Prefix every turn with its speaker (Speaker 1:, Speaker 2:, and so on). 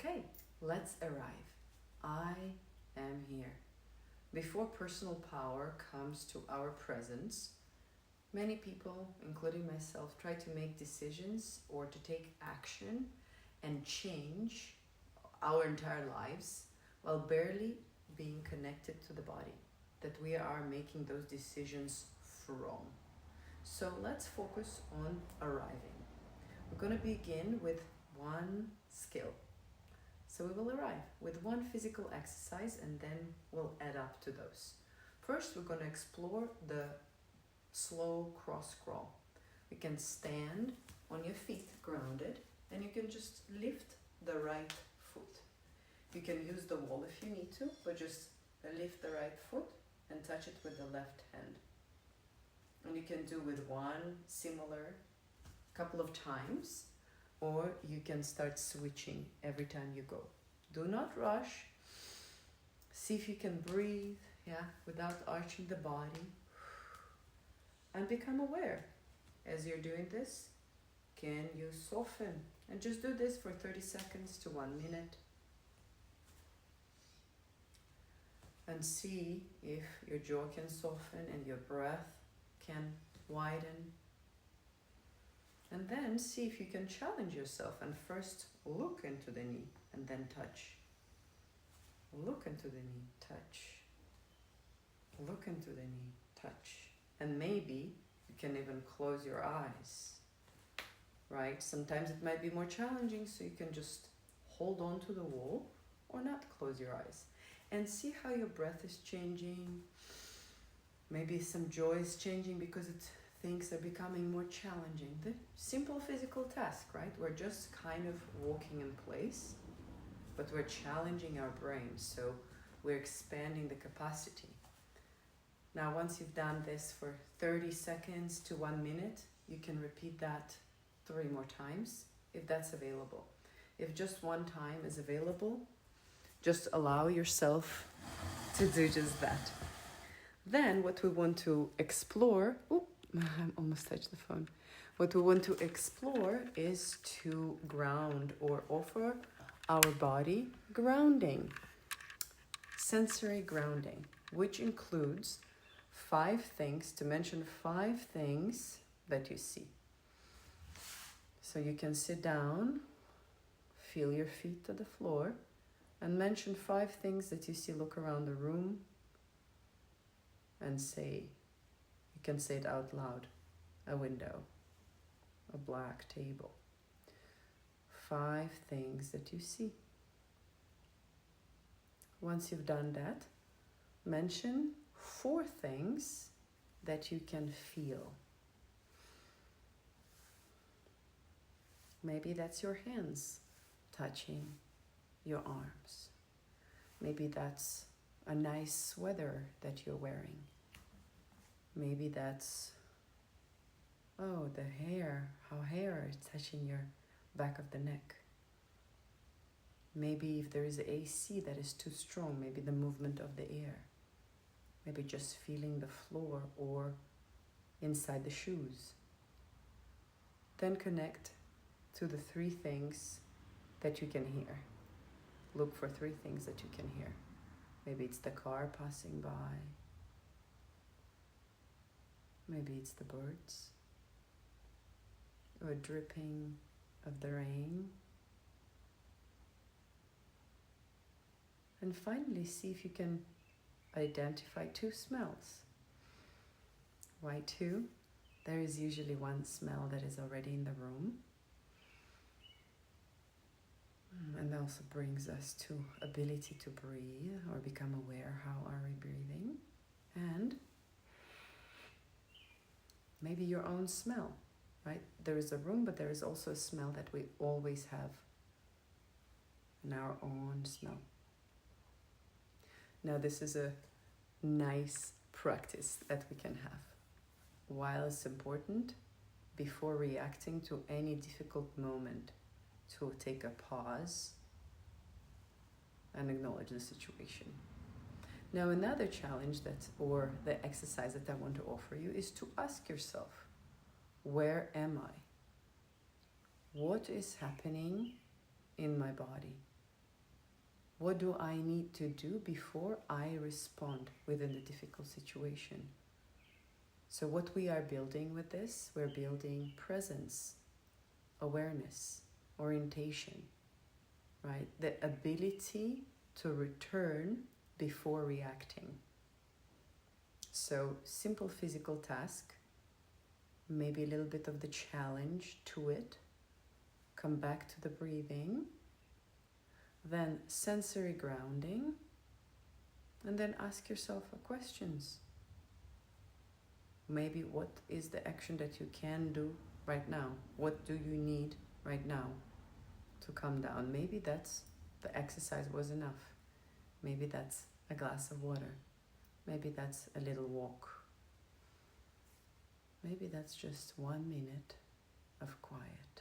Speaker 1: Okay, let's arrive. I am here. Before personal power comes to our presence, many people, including myself, try to make decisions or to take action and change our entire lives while barely being connected to the body that we are making those decisions from. So let's focus on arriving. We're going to begin with one skill. So we will arrive with one physical exercise and then we'll add up to those. First, we're going to explore the slow cross crawl. You can stand on your feet grounded and you can just lift the right foot. You can use the wall if you need to, but just lift the right foot and touch it with the left hand. And you can do with one similar couple of times, or you can start switching every time you go. Do not rush. See if you can breathe, without arching the body. And become aware. As you're doing this, can you soften? And just do this for 30 seconds to 1 minute. And see if your jaw can soften and your breath can widen. And then see if you can challenge yourself and first look into the knee and then touch. Look into the knee, touch. Look into the knee, touch. And maybe you can even close your eyes, right? Sometimes it might be more challenging, so you can just hold on to the wall or not close your eyes. And see how your breath is changing. Maybe some joy is changing because things are becoming more challenging. The simple physical task, right? We're just kind of walking in place, but we're challenging our brain, so we're expanding the capacity. Now, once you've done this for 30 seconds to 1 minute, you can repeat that 3 more times if that's available. If just one time is available, just allow yourself to do just that. Then what we want to explore, I almost touched the phone. What we want to explore is to ground or offer our body grounding, sensory grounding, which includes 5 things, to mention 5 things that you see. So you can sit down, feel your feet to the floor, and mention 5 things that you see. Look around the room and say, you can say it out loud. A window, a black table. 5 things that you see. Once you've done that, mention 4 things that you can feel. Maybe that's your hands touching your arms. Maybe that's a nice sweater that you're wearing. Maybe that's, the hair, how hair is touching your back of the neck. Maybe if there is AC that is too strong, maybe the movement of the air. Maybe just feeling the floor or inside the shoes. Then connect to the 3 things that you can hear. Look for 3 things that you can hear. Maybe it's the car passing by. Maybe it's the birds. Or dripping of the rain. And finally, see if you can identify 2 smells. Why 2? There is usually one smell that is already in the room. And also brings us to ability to breathe or become aware, how are we breathing? And maybe your own smell, right? There is a room, but there is also a smell that we always have in our own smell. Now, this is a nice practice that we can have. While it's important, before reacting to any difficult moment, to take a pause and acknowledge the situation. Now, another challenge or the exercise that I want to offer you is to ask yourself, where am I? What is happening in my body? What do I need to do before I respond within the difficult situation? So what we are building with this, we're building presence, awareness, orientation, right? The ability to return before reacting. So simple physical task, maybe a little bit of the challenge to it, come back to the breathing, then sensory grounding, and then ask yourself questions. Maybe what is the action that you can do right now? What do you need right now to calm down? Maybe that's the exercise was enough. Maybe that's a glass of water. Maybe that's a little walk. Maybe that's just 1 minute of quiet.